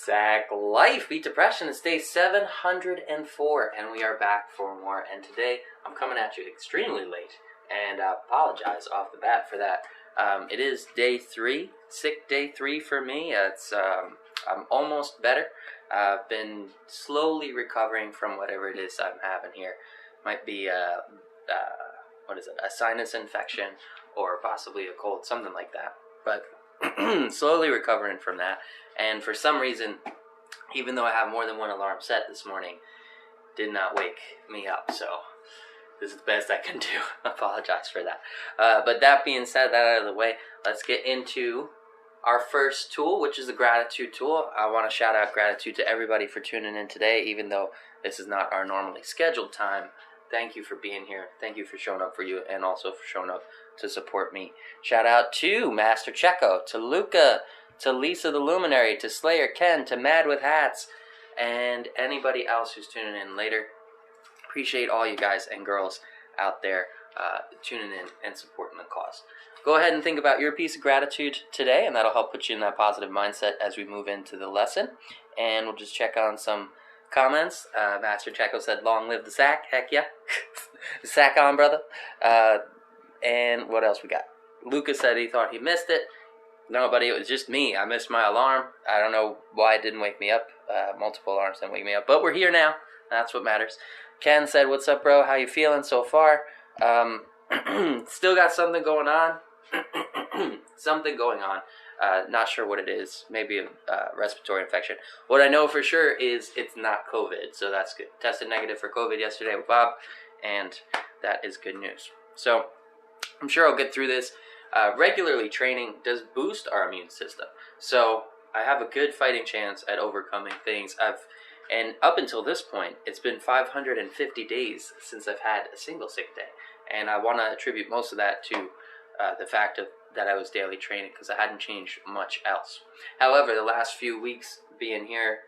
Zach Life Beat Depression is day 704, and we are back for more. And today I'm coming at you extremely late, and I apologize off the bat for that. It is day 3, sick day 3 for me. I'm almost better. I've been slowly recovering from whatever it is I'm having here. Might be a sinus infection or possibly a cold, something like that. But slowly recovering from that. And for some reason, even though I have more than one alarm set this morning, did not wake me up. So this is the best I can do. I apologize for that. But that being said, that out of the way, let's get into our first tool, which is the gratitude tool. I want to shout out gratitude to everybody for tuning in today, even though this is not our normally scheduled time. Thank you for being here. Thank you for showing up for you, and also for showing up to support me. Shout out to Master Checo, to Luca, to Lisa the Luminary, to Slayer Ken, to Mad with Hats, and anybody else who's tuning in later. Appreciate all you guys and girls out there tuning in and supporting the cause. Go ahead and think about your piece of gratitude today, and that'll help put you in that positive mindset as we move into the lesson. And we'll just check on some comments. Master Checo said, "Long live the sack." Heck yeah. The sack on, brother. And what else we got? Lucas said he thought he missed it. No, buddy, it was just me. I missed my alarm. I don't know why it didn't wake me up. Multiple alarms didn't wake me up. But we're here now. That's what matters. Ken said, "What's up, bro? How you feeling so far?" Still got something going on. Something going on. Not sure what it is. Maybe a respiratory infection. What I know for sure is it's not COVID. So that's good. Tested negative for COVID yesterday with Bob. And that is good news. So I'm sure I'll get through this. Regularly training does boost our immune system, so I have a good fighting chance at overcoming things. And up until this point, it's been 550 days since I've had a single sick day, and I want to attribute most of that to the fact that I was daily training, because I hadn't changed much else. However, the last few weeks being here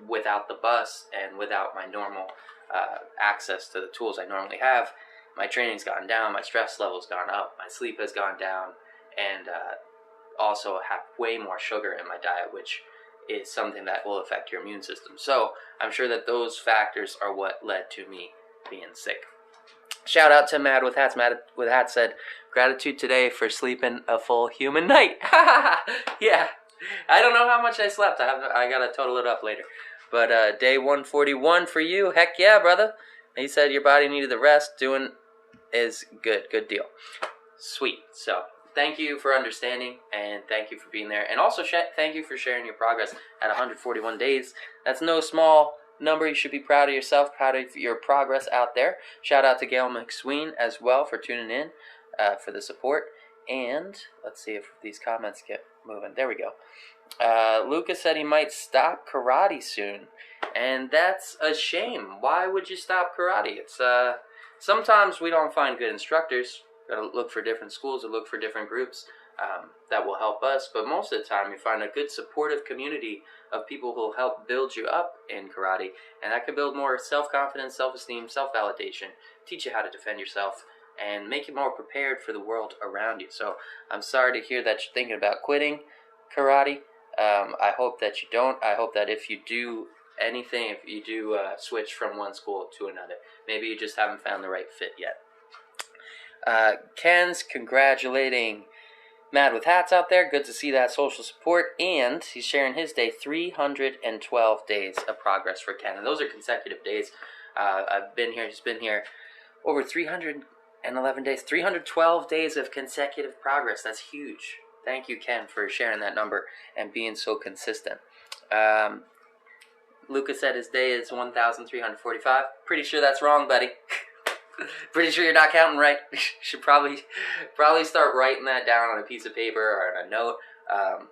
without the bus and without my normal access to the tools I normally have, my training's gone down, my stress level's gone up, my sleep has gone down, and also have way more sugar in my diet, which is something that will affect your immune system. So I'm sure that those factors are what led to me being sick. Shout out to Mad with Hats. Mad with Hats said, "Gratitude today for sleeping a full human night." Yeah, I don't know how much I slept. I gotta total it up later. But day 141 for you. Heck yeah, brother. He said your body needed the rest. Doing is good. Good deal. Sweet. So thank you for understanding, and thank you for being there. And also thank you for sharing your progress at 141 days. That's no small number. You should be proud of yourself, proud of your progress out there. Shout out to Gail McSween as well for tuning in, for the support. And let's see if these comments get moving. There we go. Lucas said he might stop karate soon, and that's a shame. Why would you stop karate? It's sometimes we don't find good instructors. Gotta look for different schools or look for different groups that will help us. But most of the time, you find a good supportive community of people who will help build you up in karate, and that can build more self-confidence, self-esteem, self-validation, teach you how to defend yourself, and make you more prepared for the world around you. So I'm sorry to hear that you're thinking about quitting karate. I hope that you don't. I hope that if you do anything, if you do switch from one school to another, maybe you just haven't found the right fit yet. Ken's congratulating Mad with Hats out there. Good to see that social support. And he's sharing his day, 312 days of progress for Ken. And those are consecutive days. He's been here over 311 days, 312 days of consecutive progress. That's huge. Thank you, Ken, for sharing that number and being so consistent. Lucas said his day is 1,345. Pretty sure that's wrong, buddy. Pretty sure you're not counting right. You should probably start writing that down on a piece of paper or on a note.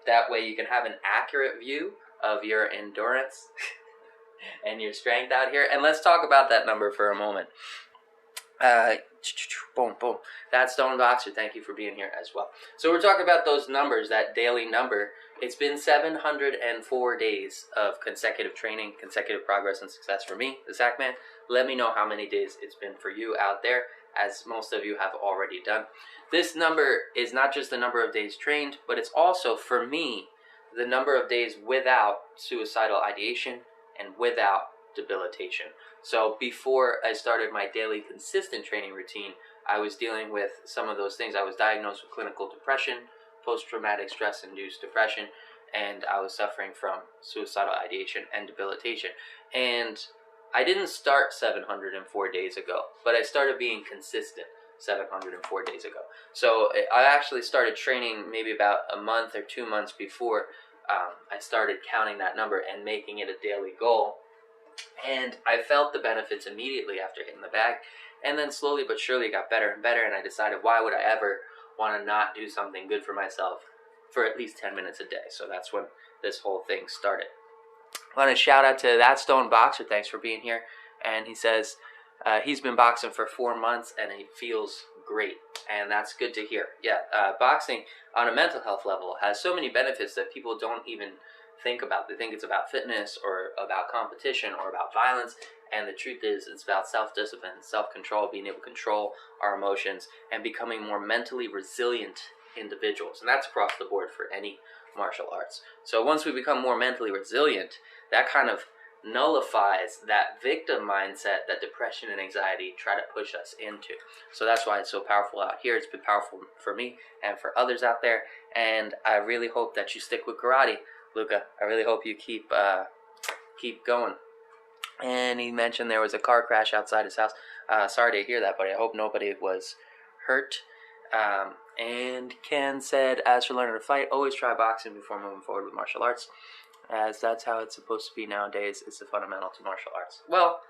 That way you can have an accurate view of your endurance and your strength out here. And let's talk about that number for a moment. Boom, boom. That's Stone Boxer. Thank you for being here as well. So we're talking about those numbers, that daily number. It's been 704 days of consecutive training, consecutive progress, and success for me, the Zach Man. Let me know how many days it's been for you out there, as most of you have already done. This number is not just the number of days trained, but it's also, for me, the number of days without suicidal ideation and without debilitation. So before I started my daily consistent training routine, I was dealing with some of those things. I was diagnosed with clinical depression, post-traumatic stress-induced depression, and I was suffering from suicidal ideation and debilitation. And I didn't start 704 days ago, but I started being consistent 704 days ago. So I actually started training maybe about a month or 2 months before I started counting that number and making it a daily goal. And I felt the benefits immediately after hitting the bag, and then slowly but surely it got better and better, and I decided, why would I ever want to not do something good for myself for at least 10 minutes a day? So that's when this whole thing started. I want to shout out to That Stone Boxer. Thanks for being here. And he says he's been boxing for 4 months and he feels great, and that's good to hear. Yeah, boxing on a mental health level has so many benefits that people don't even think about. They think it's about fitness or about competition or about violence, and the truth is it's about self-discipline, self-control, being able to control our emotions and becoming more mentally resilient individuals. And that's across the board for any martial arts. So once we become more mentally resilient, that kind of nullifies that victim mindset that depression and anxiety try to push us into. So that's why it's so powerful out here. It's been powerful for me and for others out there, and I really hope that you stick with karate, Luca. I really hope you keep going. And he mentioned there was a car crash outside his house. Sorry to hear that, buddy. I hope nobody was hurt. And Ken said, as for learning to fight, always try boxing before moving forward with martial arts, as that's how it's supposed to be nowadays. It's the fundamental to martial arts. Well,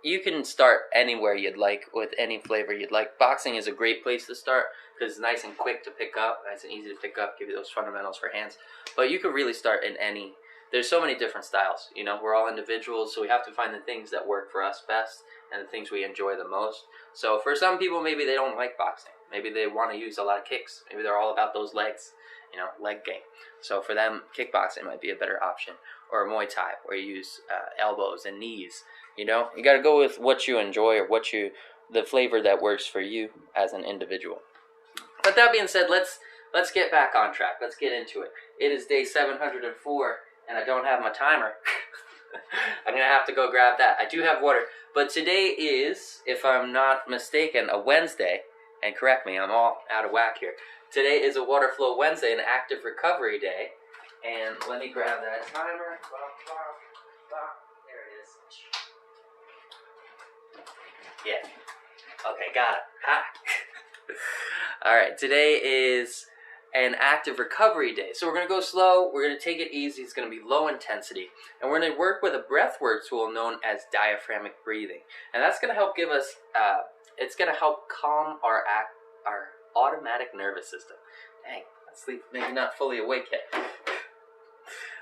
you can start anywhere you'd like, with any flavor you'd like. Boxing is a great place to start because it's nice and quick to pick up, nice and easy to pick up, give you those fundamentals for hands. But you could really start in any. There's so many different styles. You know, we're all individuals, so we have to find the things that work for us best and the things we enjoy the most. So for some people, maybe they don't like boxing. Maybe they want to use a lot of kicks. Maybe they're all about those legs, leg game. So for them, kickboxing might be a better option, or Muay Thai, where you use elbows and knees. You got to go with what you enjoy, or the flavor that works for you as an individual. But that being said, let's get back on track. Let's get into it. It is day 704, and I don't have my timer. I'm going to have to go grab that. I do have water. But today is, if I'm not mistaken, a Wednesday. And correct me, I'm all out of whack here. Today is a Water Flow Wednesday, an active recovery day. And let me grab that timer. There it is. Yeah. Okay, got it. Ha! Alright, today is an active recovery day. So we're going to go slow, we're going to take it easy, it's going to be low intensity. And we're going to work with a breathwork tool known as diaphragmatic breathing. And that's going to help give us, it's going to help calm our automatic nervous system. Dang, that's sleep, maybe not fully awake yet.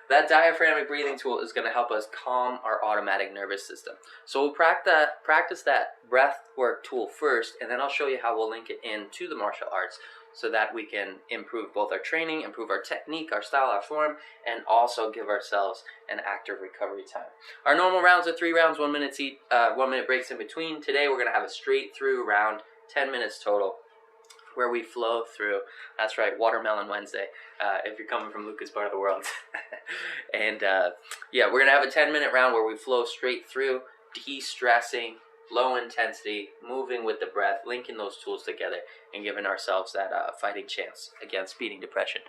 That diaphragmatic breathing tool is going to help us calm our automatic nervous system. So we'll practice that breathwork tool first, and then I'll show you how we'll link it into the martial arts so that we can improve both our training, improve our technique, our style, our form, and also give ourselves an active recovery time. Our normal rounds are 3 rounds, 1 minute each, 1 minute breaks in between. Today we're going to have a straight through round, 10 minutes total, where we flow through. That's right, Watermelon Wednesday, if you're coming from Lucas part of the world. And yeah, we're going to have a 10-minute round where we flow straight through, de-stressing, low intensity, moving with the breath, linking those tools together, and giving ourselves that fighting chance against beating depression.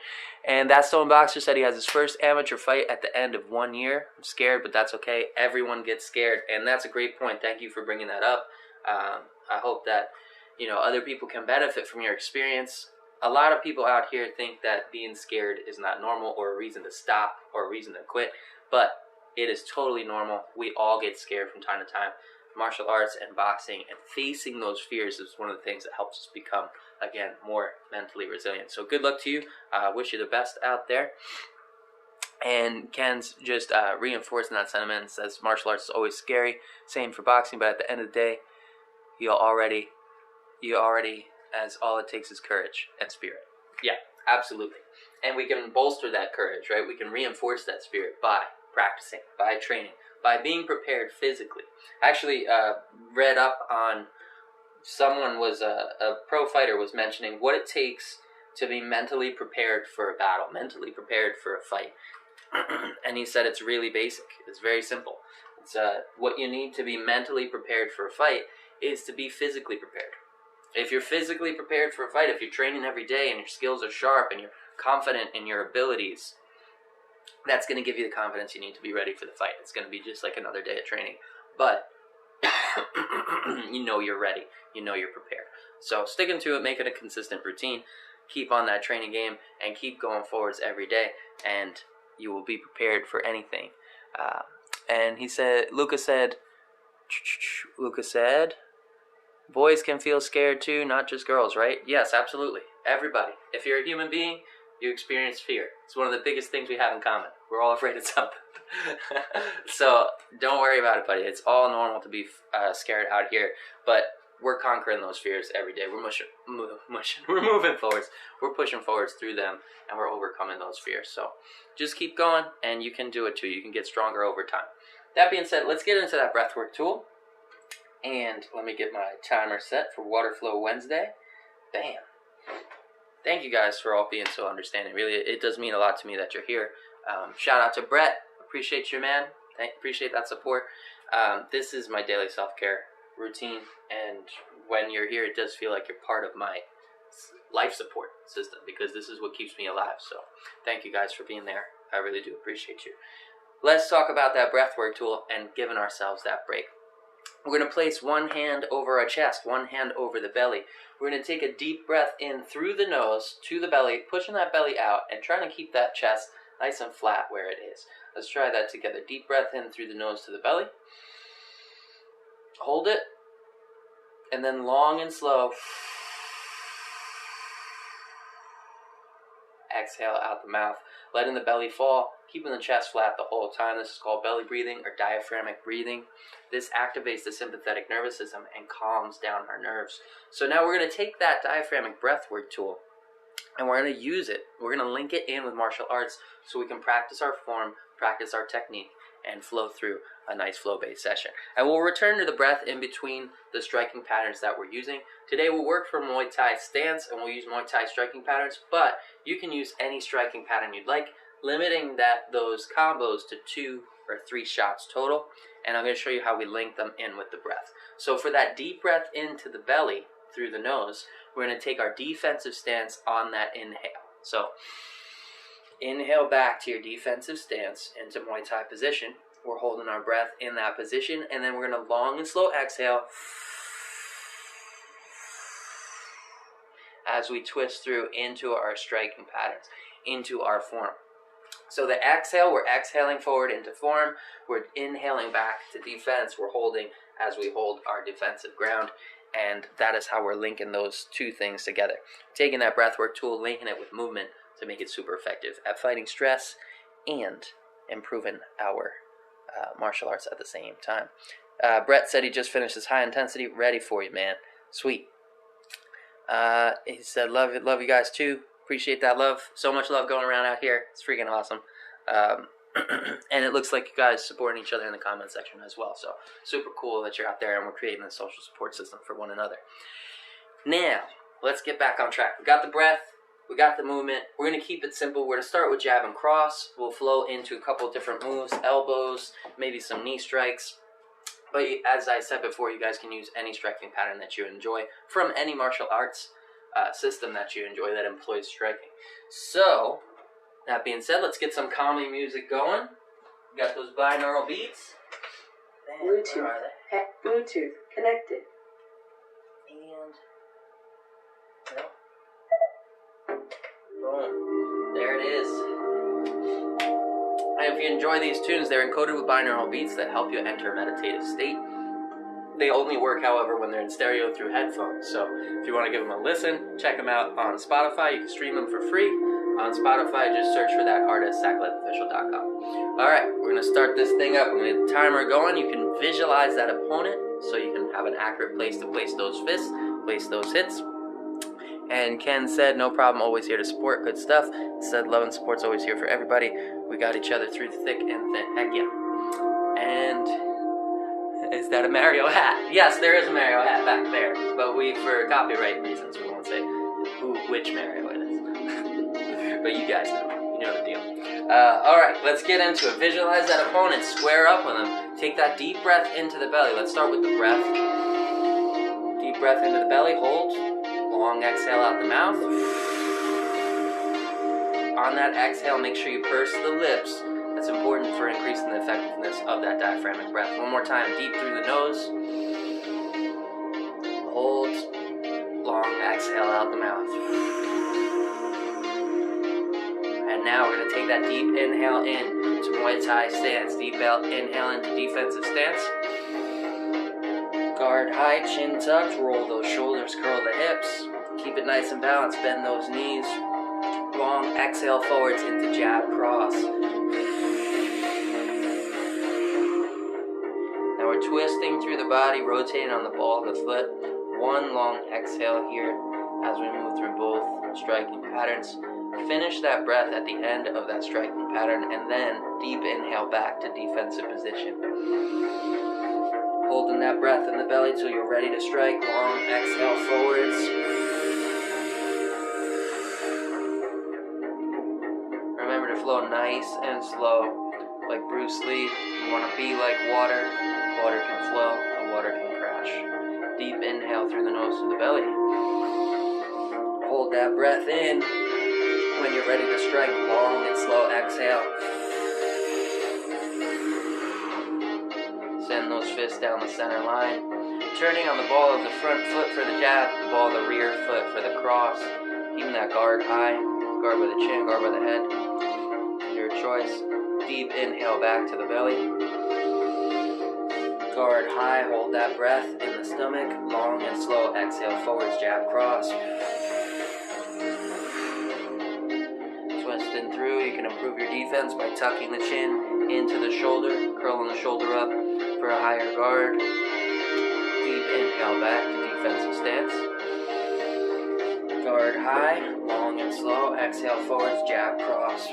And That Stone Boxer said he has his first amateur fight at the end of 1 year. I'm scared, but that's okay. Everyone gets scared, and that's a great point. Thank you for bringing that up. I hope that other people can benefit from your experience. A lot of people out here think that being scared is not normal or a reason to stop or a reason to quit, but it is totally normal. We all get scared from time to time. Martial arts and boxing and facing those fears is one of the things that helps us become, again, more mentally resilient. So good luck to you. I wish you the best out there. And Ken's just reinforcing that sentiment and says martial arts is always scary. Same for boxing, but at the end of the day, you already, as all it takes is courage and spirit. Yeah, absolutely. And we can bolster that courage, right? We can reinforce that spirit by practicing, by training, by being prepared physically. Actually, read up on, someone was, a pro fighter was mentioning what it takes to be mentally prepared for a battle, mentally prepared for a fight. And he said it's really basic. It's very simple. It's what you need to be mentally prepared for a fight is to be physically prepared. If you're physically prepared for a fight, if you're training every day and your skills are sharp and you're confident in your abilities, that's going to give you the confidence you need to be ready for the fight. It's going to be just like another day of training. But you know you're ready. You know you're prepared. So sticking to it, make it a consistent routine. Keep on that training game and keep going forwards every day, and you will be prepared for anything. And Luca said, boys can feel scared too, not just girls, right? Yes, absolutely. Everybody. If you're a human being, you experience fear. It's one of the biggest things we have in common. We're all afraid of something. So don't worry about it, buddy. It's all normal to be scared out here, but we're conquering those fears every day. We're we're moving forwards. We're pushing forwards through them, and we're overcoming those fears. So just keep going, and you can do it too. You can get stronger over time. That being said, let's get into that breathwork tool. And let me get my timer set for Water Flow Wednesday. Bam. Thank you guys for all being so understanding. Really, it does mean a lot to me that you're here. Shout out to Brett. Appreciate you, man. Appreciate that support. This is my daily self-care routine, and when you're here, it does feel like you're part of my life support system, because this is what keeps me alive. So thank you guys for being there. I really do appreciate you. Let's talk about that breathwork tool and giving ourselves that break. We're going to place one hand over our chest, one hand over the belly. We're going to take a deep breath in through the nose to the belly, pushing that belly out and trying to keep that chest nice and flat where it is. Let's try that together. Deep breath in through the nose to the belly. Hold it. And then long and slow. Exhale out the mouth, letting the belly fall, keeping the chest flat the whole time. This is called belly breathing or diaphragmic breathing. This activates the sympathetic nervous system and calms down our nerves. So now we're going to take that diaphragmic breathwork tool and we're going to use it. We're going to link it in with martial arts so we can practice our form, practice our technique, and flow through a nice flow-based session. And we'll return to the breath in between the striking patterns that we're using. Today we'll work from Muay Thai stance and we'll use Muay Thai striking patterns, but you can use any striking pattern you'd like, limiting those combos to 2 or 3 shots total. And I'm going to show you how we link them in with the breath. So for that deep breath into the belly through the nose, we're going to take our defensive stance on that inhale. So inhale back to your defensive stance into Muay Thai position. We're holding our breath in that position, and then we're going to long and slow exhale as we twist through into our striking patterns, into our form. So the exhale, we're exhaling forward into form. We're inhaling back to defense. We're holding as we hold our defensive ground. And that is how we're linking those two things together. Taking that breathwork tool, linking it with movement to make it super effective at fighting stress and improving our martial arts at the same time. Brett said he just finished his high intensity. Ready for you, man. Sweet. He said, love you guys too. Appreciate that love. So much love going around out here. It's freaking awesome. And it looks like you guys supporting each other in the comment section as well. So super cool that you're out there and we're creating a social support system for one another. Now, let's get back on track. We got the breath. We got the movement. We're going to keep it simple. We're going to start with jab and cross. We'll flow into a couple different moves, elbows, maybe some knee strikes. But as I said before, you guys can use any striking pattern that you enjoy from any martial arts system that you enjoy that employs striking. So, that being said, let's get some calming music going. We got those binaural beats. Man, Bluetooth. where are they? Bluetooth connected. And boom. There it is. And if you enjoy these tunes, they're encoded with binaural beats that help you enter a meditative state. They only work, however, when they're in stereo through headphones. So if you want to give them a listen, check them out on Spotify. You can stream them for free. On Spotify, just search for that artist, SacklettOfficial.com. Alright, we're going to start this thing up. I'm going to get the timer going. You can visualize that opponent so you can have an accurate place to place those fists, place those hits. And Ken said, no problem, always here to support. Good stuff. Said, love and support's always here for everybody. We got each other through the thick and thin. Heck yeah. And is that a Mario hat? Yes, there is a Mario hat back there. But for copyright reasons, we won't say which Mario it is. but you guys know. You know the deal. Alright, let's get into it. Visualize that opponent. Square up with them. Take that deep breath into the belly. Let's start with the breath. Deep breath into the belly. Hold. Long exhale out the mouth. On that exhale, make sure you purse the lips. That's important for increasing the effectiveness of that diaphragmatic breath. One more time. Deep through the nose. Hold. Long exhale out the mouth. And now we're going to take that deep inhale in to Muay Thai stance. Deep inhale into defensive stance. Guard high, chin tucked, roll those shoulders, curl the hips. Keep it nice and balanced, bend those knees. Long exhale forwards into jab cross. Now we're twisting through the body, rotating on the ball of the foot. One long exhale here as we move through both striking patterns. Finish that breath at the end of that striking pattern and then deep inhale back to defensive position. Holding that breath in the belly till you're ready to strike. Long exhale forwards. Remember to flow nice and slow. Like Bruce Lee, you want to be like water. Water can flow and water can crash. Deep inhale through the nose to the belly. Hold that breath in. When you're ready to strike, long and slow exhale. Send those fists down the center line. Turning on the ball of the front foot for the jab, the ball of the rear foot for the cross. Keeping that guard high, guard by the chin, guard by the head. Your choice. Deep inhale back to the belly. Guard high, hold that breath in the stomach. Long and slow exhale forwards, jab cross. Twisting through, you can improve your defense by tucking the chin into the shoulder, curling the shoulder up for a higher guard. Deep inhale back to defensive stance. Guard high, long and slow, exhale forwards, jab cross.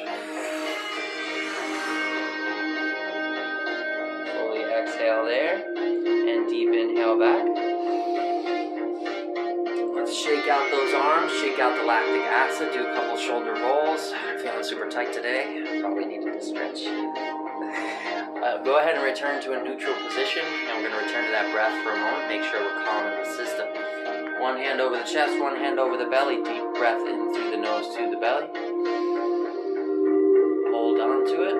Fully exhale there, and deep inhale back. Let's shake out those arms, shake out the lactic acid, do a couple shoulder rolls. I'm feeling super tight today, probably needed to stretch. Go ahead and return to a neutral position, and we're going to return to that breath for a moment, make sure we're calming the system. One hand over the chest, one hand over the belly, deep breath in through the nose to the belly. Hold on to it.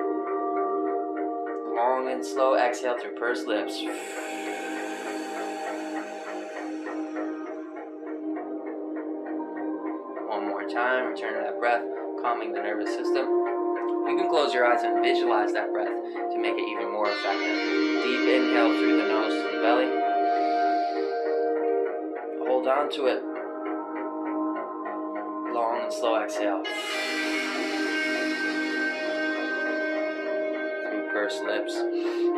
Long and slow exhale through pursed lips. One more time, return to that breath, calming the nervous system. You can close your eyes and visualize that breath to make it even more effective. Deep inhale through the nose to the belly. Hold on to it. Long and slow exhale. Through pursed lips.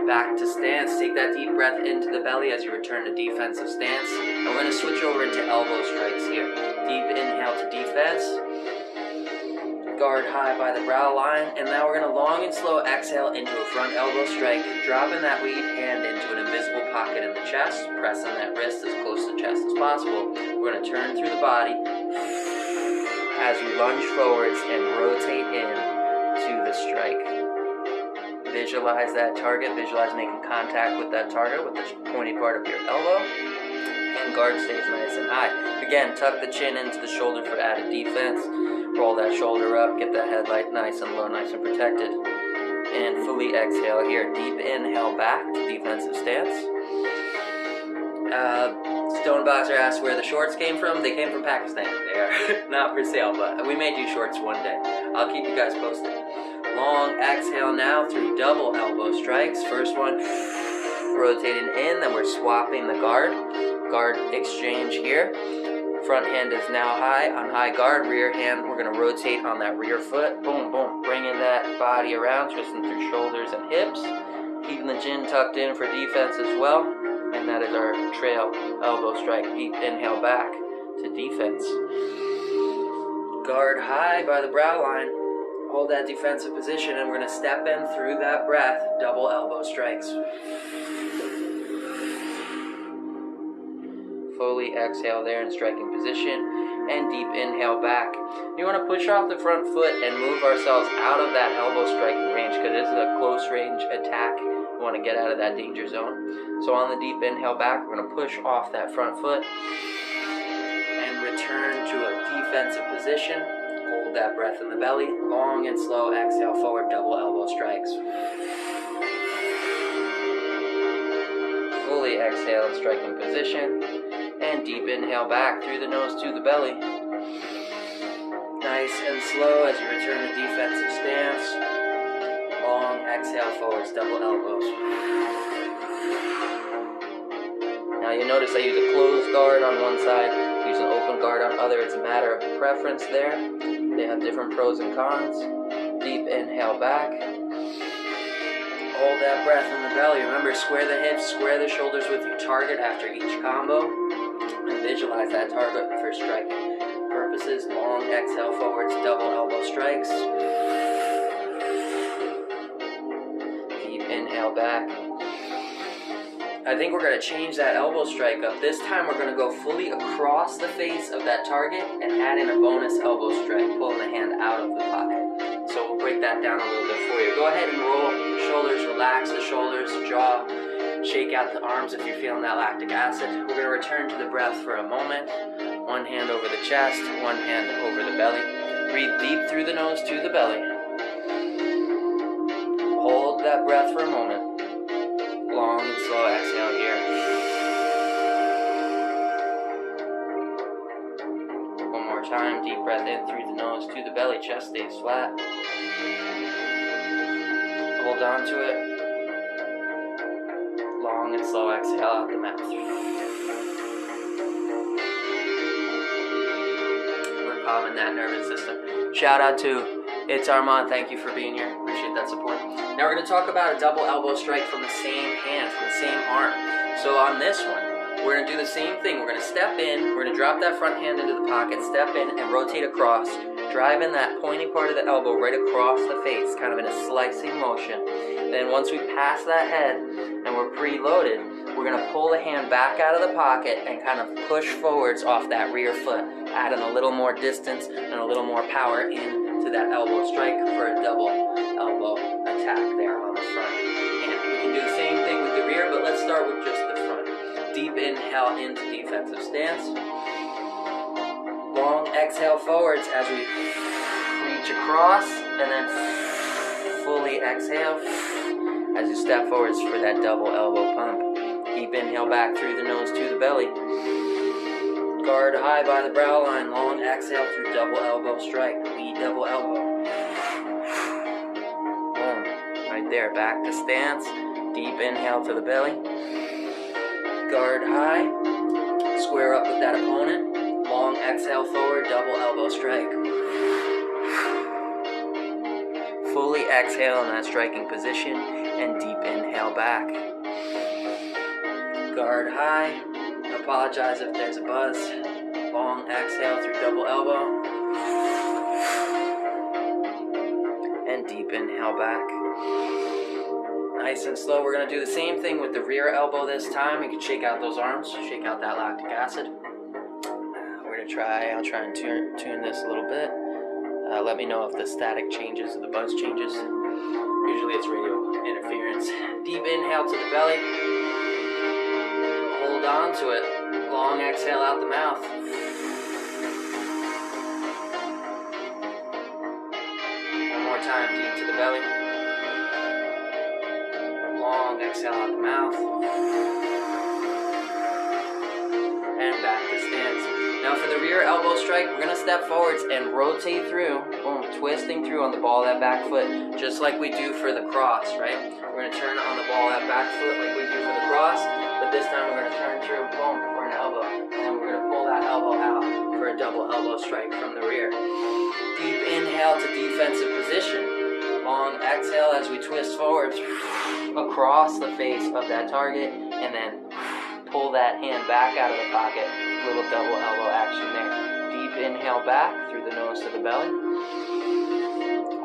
Back to stance. Take that deep breath into the belly as you return to defensive stance. And we're going to switch over into elbow strikes here. Deep inhale to defense. Guard high by the brow line, and now we're going to long and slow exhale into a front elbow strike, dropping that lead hand into an invisible pocket in the chest, pressing that wrist as close to the chest as possible. We're going to turn through the body as we lunge forwards and rotate in to the strike. Visualize that target, visualize making contact with that target with the pointy part of your elbow, and guard stays nice and high. Again, tuck the chin into the shoulder for added defense. Roll that shoulder up, get that headlight nice and low, nice and protected. And fully exhale here. Deep inhale back to defensive stance. Stoneboxer asked where the shorts came from. They came from Pakistan. They are not for sale, but we may do shorts one day. I'll keep you guys posted. Long exhale now through double elbow strikes. First one, rotating in, then we're swapping the guard. Guard exchange here. Front hand is now high on high guard. Rear hand, we're going to rotate on that rear foot. Boom, boom. Bringing that body around, twisting through shoulders and hips. Keeping the chin tucked in for defense as well. And that is our trail elbow strike. Deep inhale back to defense. Guard high by the brow line. Hold that defensive position, and we're going to step in through that breath. Double elbow strikes. Fully exhale there in striking position. and deep inhale back. You want to push off the front foot and move ourselves out of that elbow striking range because this is a close range attack. We want to get out of that danger zone. So on the deep inhale back, we're going to push off that front foot and return to a defensive position. Hold that breath in the belly. Long and slow exhale forward, double elbow strikes. Fully exhale in striking position. And deep inhale back through the nose to the belly. Nice and slow as you return to defensive stance. Long exhale forwards, double elbows. Now you notice I use a closed guard on one side, use an open guard on the other. It's a matter of preference there. They have different pros and cons. Deep inhale back. Hold that breath in the belly. Remember, square the hips, square the shoulders with your target after each combo. And visualize that target for striking purposes. Long exhale forwards, double elbow strikes. Deep inhale back. I think we're going to change that elbow strike up. This time we're going to go fully across the face of that target and add in a bonus elbow strike, pulling the hand out of the pocket. So we'll break that down a little bit for you. Go ahead and roll shoulders, relax the shoulders, jaw. Shake out the arms if you're feeling that lactic acid. We're going to return to the breath for a moment. One hand over the chest, one hand over the belly. Breathe deep through the nose to the belly. Hold that breath for a moment. Long and slow exhale here. One more time. Deep breath in through the nose to the belly. Chest stays flat. Hold on to it. Long and slow exhale out the mouth. We're calming that nervous system. Shout out to It's Armand. Thank you for being here. Appreciate that support. Now we're going to talk about a double elbow strike from the same hand, from the same arm. So on this one, we're going to do the same thing. We're going to step in. We're going to drop that front hand into the pocket, step in and rotate across, driving that pointy part of the elbow right across the face, kind of in a slicing motion. Then once we pass that head and we're preloaded, we're going to pull the hand back out of the pocket and kind of push forwards off that rear foot, adding a little more distance and a little more power into that elbow strike for a double elbow attack there on the front hand. We can do the same thing with the rear, but let's start with just the front. Deep inhale into defensive stance. Long exhale forwards as we reach across, and then fully exhale as you step forwards for that double elbow pump. Deep inhale back through the nose to the belly. Guard high by the brow line. Long exhale through double elbow strike. Lead double elbow. Boom. Right there. Back to stance. Deep inhale to the belly. Guard high. Square up with that opponent. Long exhale forward. Double elbow strike. Fully exhale in that striking position. And deep inhale back. Guard high. Apologize if there's a buzz. Long exhale through double elbow. And deep inhale back. Nice and slow. We're going to do the same thing with the rear elbow this time. You can shake out those arms. Shake out that lactic acid. We're going to try. I'll try and tune this a little bit. Let me know if the static changes or the buzz changes. Usually it's radio interference. Deep inhale to the belly. Hold on to it. Long exhale out the mouth. One more time, deep to the belly. Long exhale out the mouth. And back to stance. Now for the rear elbow strike, we're going to step forwards and rotate through, boom, twisting through on the ball of that back foot, just like we do for the cross, right? We're going to turn on the ball of that back foot like we do for the cross, but this time we're going to turn through, boom, for an elbow, and then we're going to pull that elbow out for a double elbow strike from the rear. Deep inhale to defensive position. Long exhale as we twist forwards across the face of that target, and then pull that hand back out of the pocket. Little double elbow action there. Deep inhale back through the nose to the belly.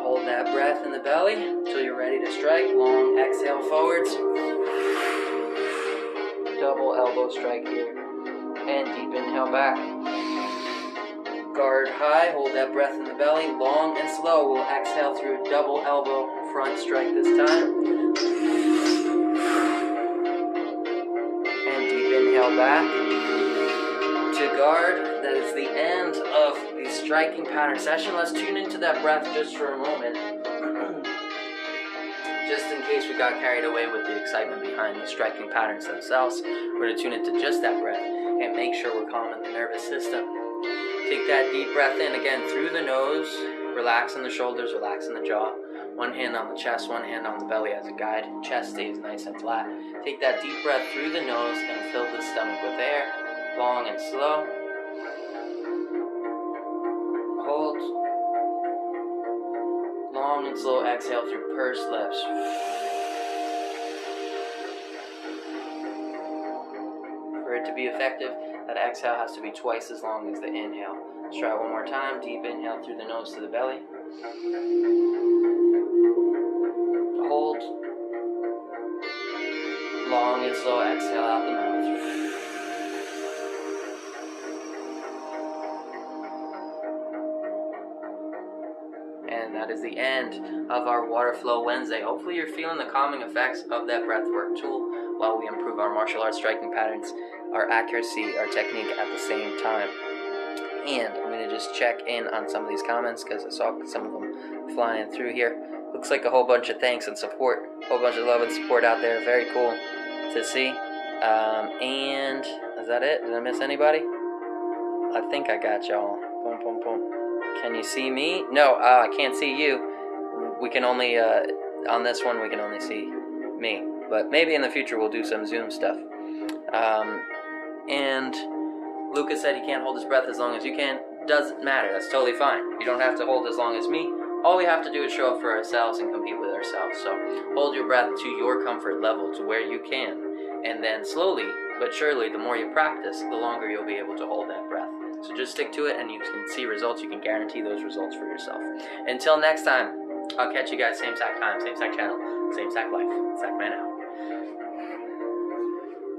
Hold that breath in the belly until you're ready to strike. Long exhale forwards. Double elbow strike here. And deep inhale back. Guard high, hold that breath in the belly, long and slow. We'll exhale through a double elbow front strike this time. And deep inhale back to guard. That is the end of the striking pattern session. Let's tune into that breath just for a moment. Just in case we got carried away with the excitement behind the striking patterns themselves, we're going to tune into just that breath and make sure we're calming the nervous system. Take that deep breath in again through the nose, relaxing the shoulders, relaxing the jaw. One hand on the chest, one hand on the belly as a guide. Chest stays nice and flat. Take that deep breath through the nose and fill the stomach with air, long and slow. Hold. Long and slow exhale through pursed lips. For it to be effective, that exhale has to be twice as long as the inhale. Let's try one more time. Deep inhale through the nose to the belly. Hold. Long and slow exhale out the mouth. And that is the end of our Water Flow Wednesday. Hopefully you're feeling the calming effects of that breathwork tool while we improve our martial arts striking patterns, our accuracy, our technique at the same time. And I'm going to just check in on some of these comments because I saw some of them flying through here. Looks like a whole bunch of thanks and support, a whole bunch of love and support out there. Very cool to see. And is that it? Did I miss anybody? I think I got y'all. Boom, boom, boom. Can you see me? No, I can't see you. We can only, on this one, we can only see me. But maybe in the future we'll do some Zoom stuff. And Lucas said he can't hold his breath as long as you can. Doesn't matter. That's totally fine. You don't have to hold as long as me. All we have to do is show up for ourselves and compete with ourselves. So hold your breath to your comfort level, to where you can. And then slowly but surely, the more you practice, the longer you'll be able to hold that breath. So just stick to it and you can see results. You can guarantee those results for yourself. Until next time, I'll catch you guys same exact time, same exact channel, same exact life. Zach Man out.